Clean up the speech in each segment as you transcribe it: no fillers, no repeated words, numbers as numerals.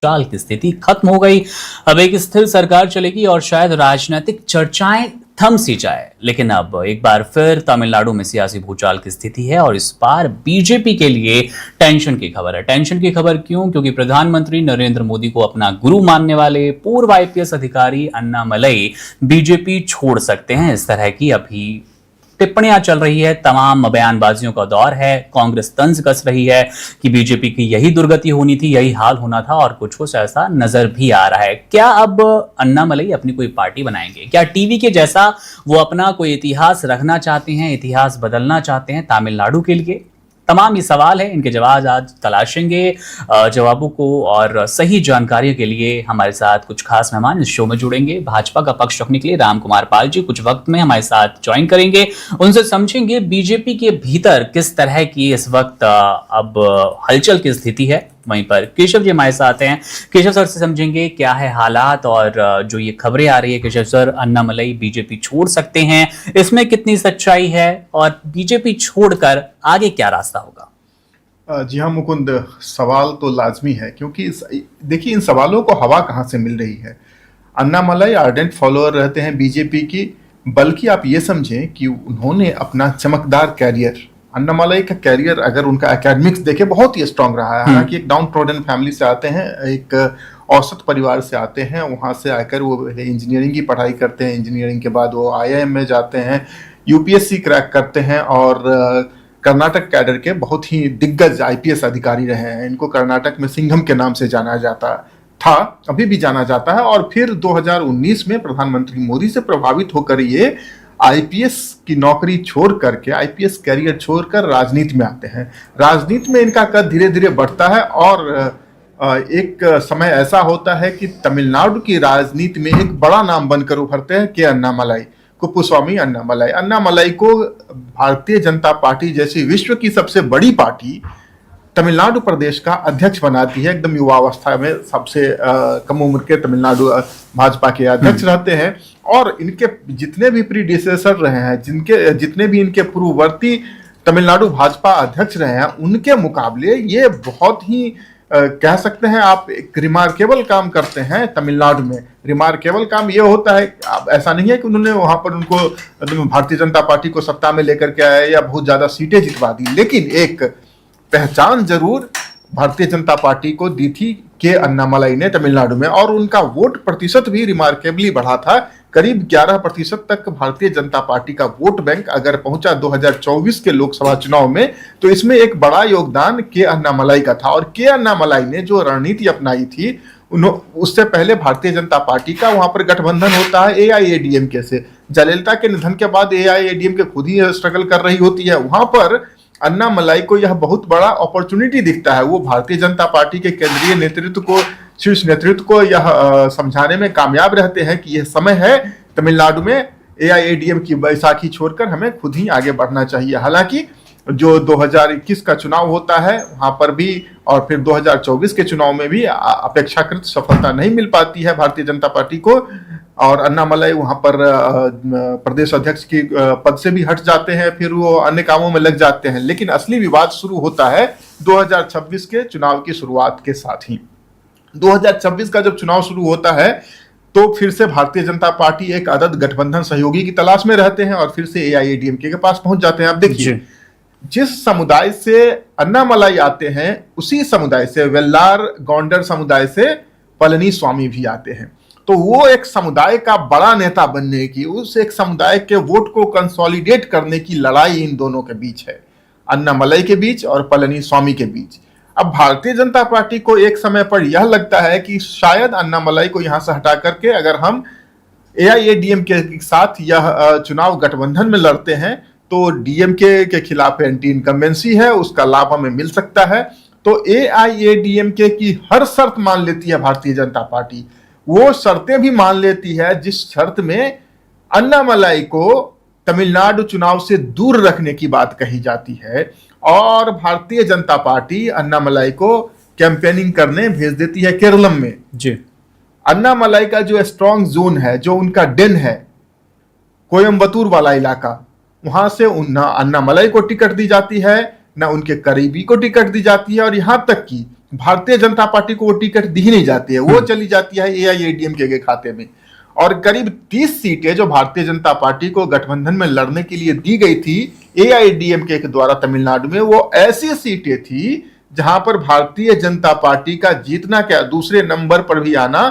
चाल की स्थिति खत्म हो गई। अब एक स्थिर सरकार चलेगी और शायद राजनीतिक चर्चाएं थम सी जाए। लेकिन अब एक बार फिर तमिलनाडु में सियासी भूचाल की स्थिति है और इस बार बीजेपी के लिए टेंशन की खबर है। टेंशन की खबर क्यों? क्योंकि प्रधानमंत्री नरेंद्र मोदी को अपना गुरु मानने वाले पूर्व आईपीएस अधिकारी अन्नामलई बीजेपी छोड़ सकते हैं। इस तरह की अभी टिप्पणियां चल रही है, तमाम बयानबाजियों का दौर है। कांग्रेस तंज कस रही है कि बीजेपी की यही दुर्गति होनी थी, यही हाल होना था और कुछ ऐसा नजर भी आ रहा है। क्या अब अन्नामलई अपनी कोई पार्टी बनाएंगे? क्या टीवी के जैसा वो अपना कोई इतिहास रखना चाहते हैं, इतिहास बदलना चाहते हैं तमिलनाडु के लिए? तमाम ये सवाल है, इनके जवाब आज तलाशेंगे। जवाबों को और सही जानकारी के लिए हमारे साथ कुछ खास मेहमान इस शो में जुड़ेंगे। भाजपा का पक्ष रखने के लिए राम कुमार पाल जी कुछ वक्त में हमारे साथ ज्वाइन करेंगे। उनसे समझेंगे बीजेपी के भीतर किस तरह की इस वक्त अब हलचल की स्थिति है। वहीं पर केशव जी हमारे साथ हैं। केशव सर से समझेंगे क्या है हालात और जो ये खबरें आ रही है केशव सर, अन्नामलई बीजेपी छोड़ सकते हैं, इसमें कितनी सच्चाई है और बीजेपी छोड़कर आगे क्या रास्ता होगा? जी हाँ मुकुंद, सवाल तो लाजमी है क्योंकि देखिए इन सवालों को हवा कहाँ से मिल रही है। अन्नामलई आर्डेंट फॉलोअर रहते हैं बीजेपी की, बल्कि आप ये समझें कि उन्होंने अपना चमकदार कैरियर, अन्नामलई का कैरियर अगर उनका एकेडमिक्स देखे बहुत ही स्ट्रांग रहा है। हालांकि एक डाउन ट्रोडन फैमिली से आते हैं, एक औसत परिवार से आते हैं। वहाँ से आकर वो इंजीनियरिंग की पढ़ाई करते हैं, इंजीनियरिंग के बाद वो आईआईएम में जाते हैं, यूपीएससी क्रैक करते हैं और कर्नाटक कैडर के बहुत ही दिग्गज आईपीएस अधिकारी रहे हैं। इनको कर्नाटक में सिंघम के नाम से जाना जाता था, अभी भी जाना जाता है। और फिर 2019 में प्रधानमंत्री मोदी से प्रभावित होकर ये आईपीएस की नौकरी छोड़ करके, आईपीएस कैरियर छोड़कर राजनीति में आते हैं। राजनीति में इनका कद धीरे धीरे बढ़ता है और एक समय ऐसा होता है कि तमिलनाडु की राजनीति में एक बड़ा नाम बनकर उभरते हैं के अन्नामलई, कुप्पुस्वामी अन्नामलई। अन्नामलई को भारतीय जनता पार्टी जैसी विश्व की सबसे बड़ी पार्टी तमिलनाडु प्रदेश का अध्यक्ष बनाती है। एकदम युवावस्था में सबसे कम उम्र के तमिलनाडु भाजपा के अध्यक्ष रहते हैं। और इनके जितने भी प्रीडिसेसर रहे हैं, जितने भी इनके पूर्ववर्ती तमिलनाडु भाजपा अध्यक्ष रहे हैं, उनके मुकाबले ये बहुत ही कह सकते हैं आप एक रिमार्केबल काम करते हैं तमिलनाडु में। रिमार्केबल काम ये होता है, ऐसा नहीं है कि उन्होंने वहां पर उनको भारतीय जनता पार्टी को सत्ता में लेकर के आए या बहुत ज्यादा सीटें जितवा दी, लेकिन एक पहचान जरूर भारतीय जनता पार्टी को दी थी के अन्नामलई ने तमिलनाडु में। और उनका वोट प्रतिशत भी रिमार्केबली बढ़ा था, करीब 11% तक भारतीय जनता पार्टी का वोट बैंक अगर पहुंचा 2024 के लोकसभा चुनाव में, तो इसमें एक बड़ा योगदान के अन्नामलई का था। और के अन्नामलई ने जो रणनीति अपनाई थी, उससे पहले भारतीय जनता पार्टी का वहां पर गठबंधन होता है एआईएडीएमके से। जयललिता के निधन के बाद एआईएडीएमके खुद ही स्ट्रगल कर रही होती है। वहां पर अन्नामलई को यह बहुत बड़ा अपॉर्चुनिटी दिखता है। वो भारतीय जनता पार्टी के केंद्रीय नेतृत्व को, शीर्ष नेतृत्व को यह समझाने में कामयाब रहते हैं कि यह समय है तमिलनाडु में एआईएडीएम की बैसाखी छोड़कर हमें खुद ही आगे बढ़ना चाहिए। हालांकि जो 2021 का चुनाव होता है वहां पर भी और फिर 2024 के चुनाव में भी अपेक्षाकृत सफलता नहीं मिल पाती है भारतीय जनता पार्टी को। और अन्नामलई वहां पर प्रदेश अध्यक्ष की पद से भी हट जाते हैं, फिर वो अन्य कामों में लग जाते हैं। लेकिन असली विवाद शुरू होता है 2026 के चुनाव की शुरुआत के साथ ही। 2026 का जब चुनाव शुरू होता है तो फिर से भारतीय जनता पार्टी एक अदद गठबंधन सहयोगी की तलाश में रहते हैं और फिर से एआईएडीएमके के पास पहुंच जाते हैं। अब देखिए, जिस समुदाय से अन्नामलई आते हैं उसी समुदाय से, वेल्लार गौंडर समुदाय से पलनीस्वामी भी आते हैं। तो वो एक समुदाय का बड़ा नेता बनने की, उस एक समुदाय के वोट को कंसोलिडेट करने की लड़ाई इन दोनों के बीच है, अन्नामलई के बीच और पलनीस्वामी के बीच। अब भारतीय जनता पार्टी को एक समय पर यह लगता है कि शायद अन्नामलई को यहां से हटा करके अगर हम एआईएडीएमके के साथ यह चुनाव गठबंधन में लड़ते हैं तो डीएमके के खिलाफ एंटी इनकम्बेंसी है, उसका लाभ हमें मिल सकता है। तो एआईएडीएमके की हर शर्त मान लेती है भारतीय जनता पार्टी। वो शर्तें भी मान लेती है जिस शर्त में अन्नामलई को तमिलनाडु चुनाव से दूर रखने की बात कही जाती है। और भारतीय जनता पार्टी अन्नामलई को कैंपेनिंग करने भेज देती है केरलम में। जी, अन्नामलई का जो स्ट्रॉन्ग जोन है, जो उनका डेन है, कोयम्बतूर वाला इलाका, वहां से अन्नामलई को टिकट दी जाती है, ना उनके करीबी को टिकट दी जाती है। और यहां तक कि भारतीय जनता पार्टी को वो टिकट दी ही नहीं जाती है, वो चली जाती है एआईएडीएमके के खाते में। और करीब 30 सीटें जो भारतीय जनता पार्टी को गठबंधन में लड़ने के लिए दी गई थी एआईएडीएमके के द्वारा तमिलनाडु में, वो ऐसी सीटें थी जहां पर भारतीय जनता पार्टी का जीतना क्या दूसरे नंबर पर भी आना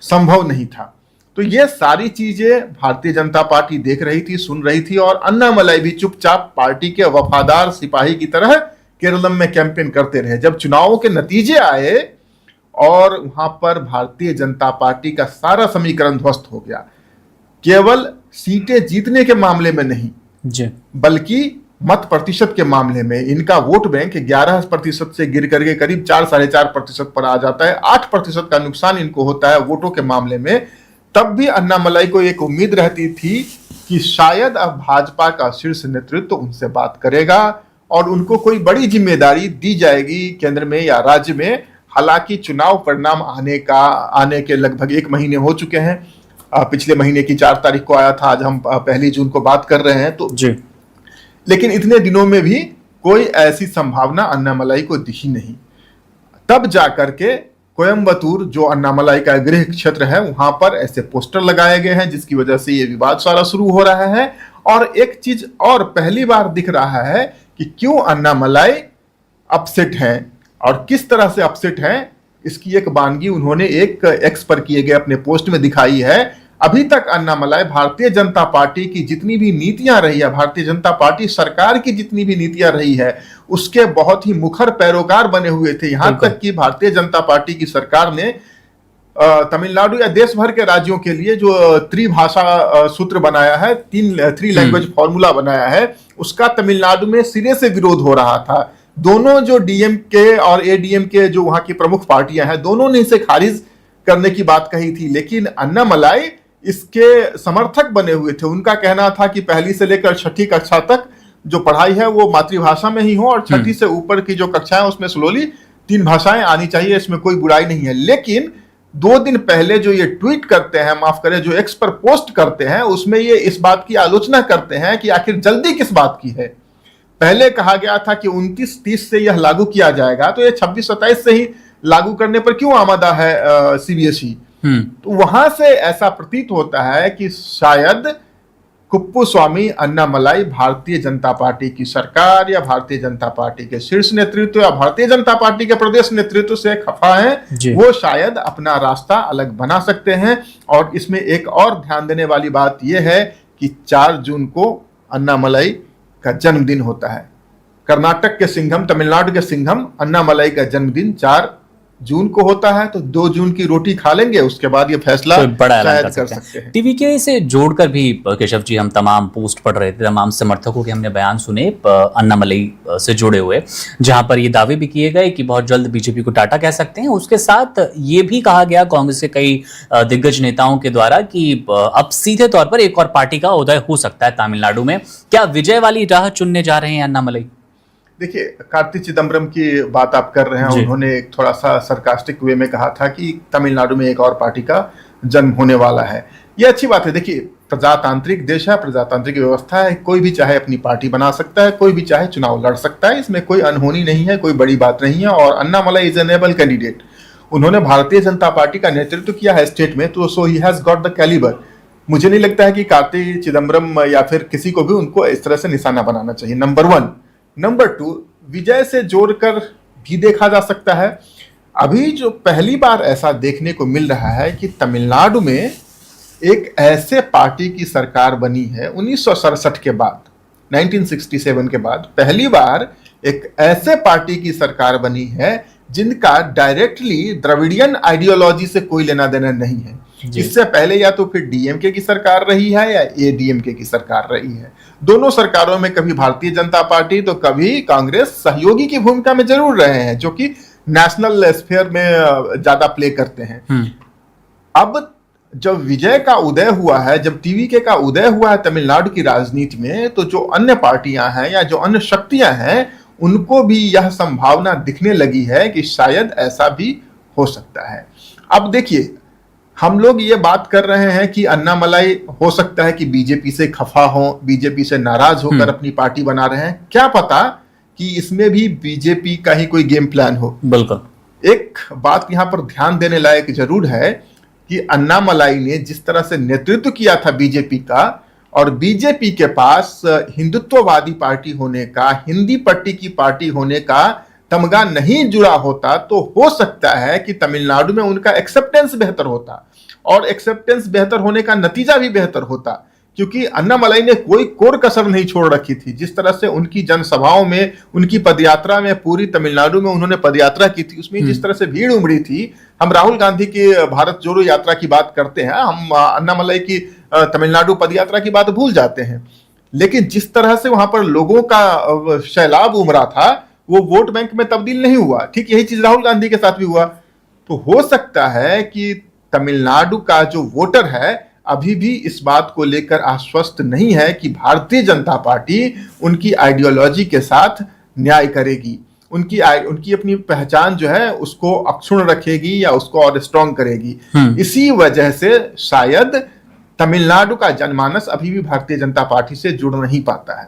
संभव नहीं था। तो ये सारी चीजें भारतीय जनता पार्टी देख रही थी, सुन रही थी, और अन्नामलाई भी चुपचाप पार्टी के वफादार सिपाही की तरह केरलम में कैंपेन करते रहे। जब चुनावों के नतीजे आए और वहां पर भारतीय जनता पार्टी का सारा समीकरण ध्वस्त हो गया, केवल सीटें जीतने के मामले में नहीं जी, बल्कि मत प्रतिशत के मामले में इनका वोट बैंक 11% से गिर करके करीब 4-4.5% पर आ जाता है। 8% का नुकसान इनको होता है वोटों के मामले में। तब भी अन्नामलाई को एक उम्मीद रहती थी कि शायद अब भाजपा का शीर्ष नेतृत्व उनसे बात करेगा और उनको कोई बड़ी जिम्मेदारी दी जाएगी केंद्र में या राज्य में। हालांकि चुनाव परिणाम आने के लगभग 1 महीने हो चुके हैं। पिछले महीने की 4 तारीख को आया था, आज हम 1 जून को बात कर रहे हैं तो जी। लेकिन इतने दिनों में भी कोई ऐसी संभावना अन्नामलाई को दिखी नहीं। तब जाकर के कोयम्बतूर, जो अन्नामलाई का गृह क्षेत्र है, वहां पर ऐसे पोस्टर लगाए गए हैं जिसकी वजह से ये विवाद सारा शुरू हो रहा है। और एक चीज और पहली बार दिख रहा है कि क्यों अन्नामलाई अपसेट हैं और किस तरह से अपसेट हैं, इसकी एक वानगी उन्होंने एक एक्स पर किए गए अपने पोस्ट में दिखाई है। अभी तक अन्नामलाई भारतीय जनता पार्टी की जितनी भी नीतियां रही है, भारतीय जनता पार्टी सरकार की जितनी भी नीतियां रही है, उसके बहुत ही मुखर पैरोकार बने हुए थे। यहां तक कि भारतीय जनता पार्टी की सरकार ने तमिलनाडु या देश भर के राज्यों के लिए जो त्रिभाषा सूत्र बनाया है, 3 लैंग्वेज फॉर्मूला बनाया है, उसका तमिलनाडु में सिरे से विरोध हो रहा था। दोनों जो डीएमके और एडीएमके जो वहां की प्रमुख पार्टियां हैं, दोनों ने इसे खारिज करने की बात कही थी। लेकिन अन्नामलाई इसके समर्थक बने हुए थे। उनका कहना था कि 1ली से लेकर 6ठी कक्षा तक जो पढ़ाई है वो मातृभाषा में ही हो और 6ठी से ऊपर की जो कक्षाएं उसमें स्लोली 3 भाषाएं आनी चाहिए, इसमें कोई बुराई नहीं है। लेकिन 2 दिन पहले जो ये ट्वीट करते हैं, माफ करें, जो एक्स पर पोस्ट करते हैं, उसमें ये इस बात की आलोचना करते हैं कि आखिर जल्दी किस बात की है। पहले कहा गया था कि 29-30 से यह लागू किया जाएगा, तो ये 26-27 से ही लागू करने पर क्यों आमादा है सीबीएसई। तो वहां से ऐसा प्रतीत होता है कि शायद कुप्पुस्वामी अन्नामलाई भारतीय जनता पार्टी की सरकार या भारतीय जनता पार्टी के शीर्ष नेतृत्व या भारतीय जनता पार्टी के प्रदेश नेतृत्व से खफा हैं। वो शायद अपना रास्ता अलग बना सकते हैं। और इसमें एक और ध्यान देने वाली बात यह है कि 4 जून को अन्नामलाई का जन्मदिन होता है। कर्नाटक के सिंघम, तमिलनाडु के सिंघम, अन्नामलाई का जन्मदिन 4 जून को होता है। तो 2 जून की रोटी खा लेंगे, उसके बाद ये फैसला बड़ा शायद कर सकते हैं। टीवीके से जोड़कर भी केशव जी हम तमाम पोस्ट पढ़ रहे थे, तमाम समर्थकों के हमने बयान सुने अन्नामलाई से जुड़े हुए, जहां पर ये दावे भी किए गए कि बहुत जल्द बीजेपी को टाटा कह सकते हैं। उसके साथ ये भी कहा गया कांग्रेस के कई दिग्गज नेताओं के द्वारा कि अब सीधे तौर पर एक और पार्टी का उदय हो सकता है तमिलनाडु में। क्या विजय वाली राह चुनने जा रहे हैं अन्नामलाई? देखिए, कार्ति चिदम्बरम की बात आप कर रहे हैं, उन्होंने एक थोड़ा सा सरकास्टिक वे में कहा था कि तमिलनाडु में एक और पार्टी का जन्म होने वाला है। ये अच्छी बात है। देखिए, प्रजातांत्रिक देश है, प्रजातांत्रिक व्यवस्था है, कोई भी चाहे अपनी पार्टी बना सकता है, कोई भी चाहे चुनाव लड़ सकता है, इसमें कोई अनहोनी नहीं है, कोई बड़ी बात नहीं है। और Annamalai is an able candidate. उन्होंने भारतीय जनता पार्टी का नेतृत्व किया है स्टेट में, तो so he has got the calibre. मुझे नहीं लगता है कि कार्ति चिदम्बरम या फिर किसी को भी उनको इस तरह से निशाना बनाना चाहिए, नंबर 1। नंबर 2, विजय से जोड़कर भी देखा जा सकता है। अभी जो पहली बार ऐसा देखने को मिल रहा है कि तमिलनाडु में एक ऐसे पार्टी की सरकार बनी है 1967 के बाद, 1967 के बाद पहली बार एक ऐसे पार्टी की सरकार बनी है जिनका डायरेक्टली द्रविडियन आइडियोलॉजी से कोई लेना देना नहीं है। इससे पहले या तो फिर डीएमके की सरकार रही है या एडीएमके की सरकार रही है। दोनों सरकारों में कभी भारतीय जनता पार्टी तो कभी कांग्रेस सहयोगी की भूमिका में जरूर रहे हैं, जो कि नेशनल स्फीयर में ज्यादा प्ले करते हैं। अब जब विजय का उदय हुआ है, जब टीवीके का उदय हुआ है तमिलनाडु की राजनीति में, तो जो अन्य पार्टियां हैं या जो अन्य शक्तियां हैं, उनको भी यह संभावना दिखने लगी है कि शायद ऐसा भी हो सकता है। अब देखिए, हम लोग ये बात कर रहे हैं कि अन्नामलाई हो सकता है कि बीजेपी से खफा हो, बीजेपी से नाराज होकर अपनी पार्टी बना रहे हैं। क्या पता कि इसमें भी बीजेपी का ही कोई गेम प्लान हो। बिल्कुल। एक बात यहाँ पर ध्यान देने लायक जरूर है कि अन्नामलाई ने जिस तरह से नेतृत्व किया था बीजेपी का, और बीजेपी के पास हिंदुत्ववादी पार्टी होने का, हिंदी पट्टी की पार्टी होने का तमगा नहीं जुड़ा होता, तो हो सकता है कि तमिलनाडु में उनका एक्सेप्टेंस बेहतर होता, और एक्सेप्टेंस बेहतर होने का नतीजा भी बेहतर होता, क्योंकि अन्नामलाई ने कोई कोर कसर नहीं छोड़ रखी थी। जिस तरह से उनकी जनसभाओं में, उनकी पदयात्रा में, पूरी तमिलनाडु में उन्होंने पदयात्रा की थी, उसमें जिस तरह से भीड़ उमड़ी थी। हम राहुल गांधी की भारत जोड़ो यात्रा की बात करते हैं, हम अन्नामलाई की तमिलनाडु पदयात्रा की बात भूल जाते हैं, लेकिन जिस तरह से वहां पर लोगों का सैलाब उमड़ा था, वो वोट बैंक में तब्दील नहीं हुआ। ठीक यही चीज राहुल गांधी के साथ भी हुआ। तो हो सकता है कि तमिलनाडु का जो वोटर है अभी भी इस बात को लेकर आश्वस्त नहीं है कि भारतीय जनता पार्टी उनकी आइडियोलॉजी के साथ न्याय करेगी, उनकी अपनी पहचान जो है उसको अक्षुण्ण रखेगी या उसको और स्ट्रॉन्ग करेगी। इसी वजह से शायद तमिलनाडु का जनमानस अभी भी भारतीय जनता पार्टी से जुड़ नहीं पाता है।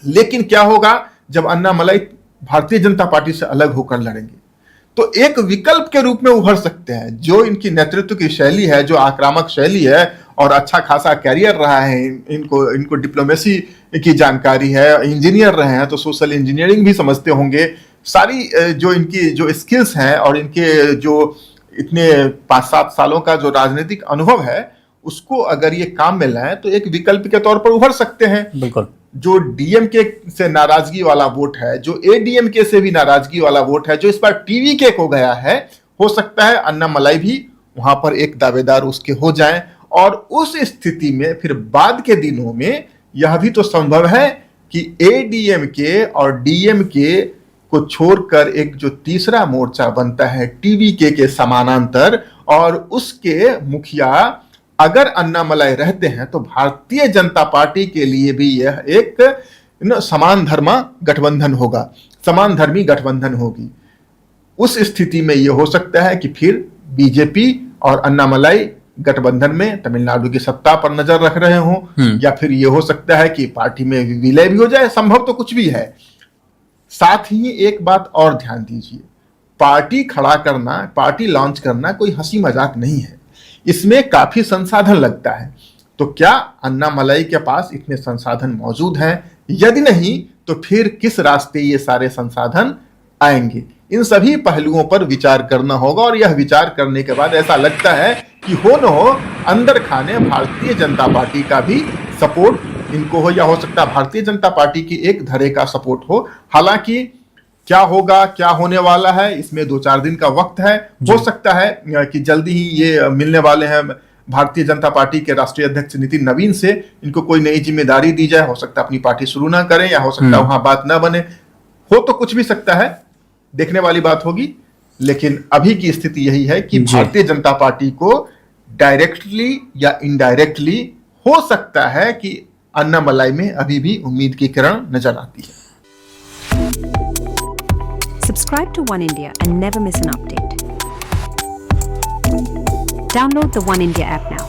लेकिन क्या होगा जब अन्नामलाई भारतीय जनता पार्टी से अलग होकर लड़ेंगे? तो एक विकल्प के रूप में उभर सकते हैं। जो इनकी नेतृत्व की शैली है, जो आक्रामक शैली है, और अच्छा खासा कैरियर रहा है, इनको डिप्लोमेसी की जानकारी है, इंजीनियर रहे हैं तो सोशल इंजीनियरिंग भी समझते होंगे, सारी जो इनकी जो स्किल्स हैं और इनके जो इतने 5-7 सालों का जो राजनीतिक अनुभव है, उसको अगर ये काम में लाएं तो एक विकल्प के तौर पर उभर सकते हैं। बिल्कुल। जो डीएमके से नाराजगी वाला वोट है, जो एडीएमके से भी नाराजगी वाला वोट है, जो इस बार टीवीके को गया है, हो सकता है अन्नामलाई भी वहां पर एक दावेदार उसके हो जाएं। और उस स्थिति में फिर बाद के दिनों में यह भी तो संभव है कि एडीएमके और डीएमके को छोड़कर एक जो तीसरा मोर्चा बनता है टीवीके के समानांतर, और उसके मुखिया अगर अन्नामलाई रहते हैं तो भारतीय जनता पार्टी के लिए भी यह एक समान धर्म गठबंधन होगा, समान धर्मी गठबंधन होगी। उस स्थिति में यह हो सकता है कि फिर बीजेपी और अन्नामलाई गठबंधन में तमिलनाडु की सत्ता पर नजर रख रहे हों, या फिर यह हो सकता है कि पार्टी में विलय भी हो जाए। संभव तो कुछ भी है। साथ ही एक बात और ध्यान दीजिए, पार्टी खड़ा करना, पार्टी लॉन्च करना कोई हंसी मजाक नहीं है, इसमें काफी संसाधन लगता है। तो क्या अन्नामलाई के पास इतने संसाधन मौजूद हैं? यदि नहीं तो फिर किस रास्ते ये सारे संसाधन आएंगे? इन सभी पहलुओं पर विचार करना होगा, और यह विचार करने के बाद ऐसा लगता है कि हो न हो अंदर खाने भारतीय जनता पार्टी का भी सपोर्ट इनको हो, या हो सकता है भारतीय जनता पार्टी की एक धड़े का सपोर्ट हो। हालांकि क्या होगा, क्या होने वाला है, इसमें 2-4 दिन का वक्त है। हो सकता है कि जल्दी ही ये मिलने वाले हैं भारतीय जनता पार्टी के राष्ट्रीय अध्यक्ष नितिन नवीन से, इनको कोई नई जिम्मेदारी दी जाए। हो सकता है अपनी पार्टी शुरू ना करें, या हो सकता है वहां बात ना बने, हो तो कुछ भी सकता है, देखने वाली बात होगी। लेकिन अभी की स्थिति यही है कि भारतीय जनता पार्टी को डायरेक्टली या इनडायरेक्टली हो सकता है कि अन्नामलाई में अभी भी उम्मीद की किरण नजर आती है। Subscribe to One India and never miss an update. Download the One India app now.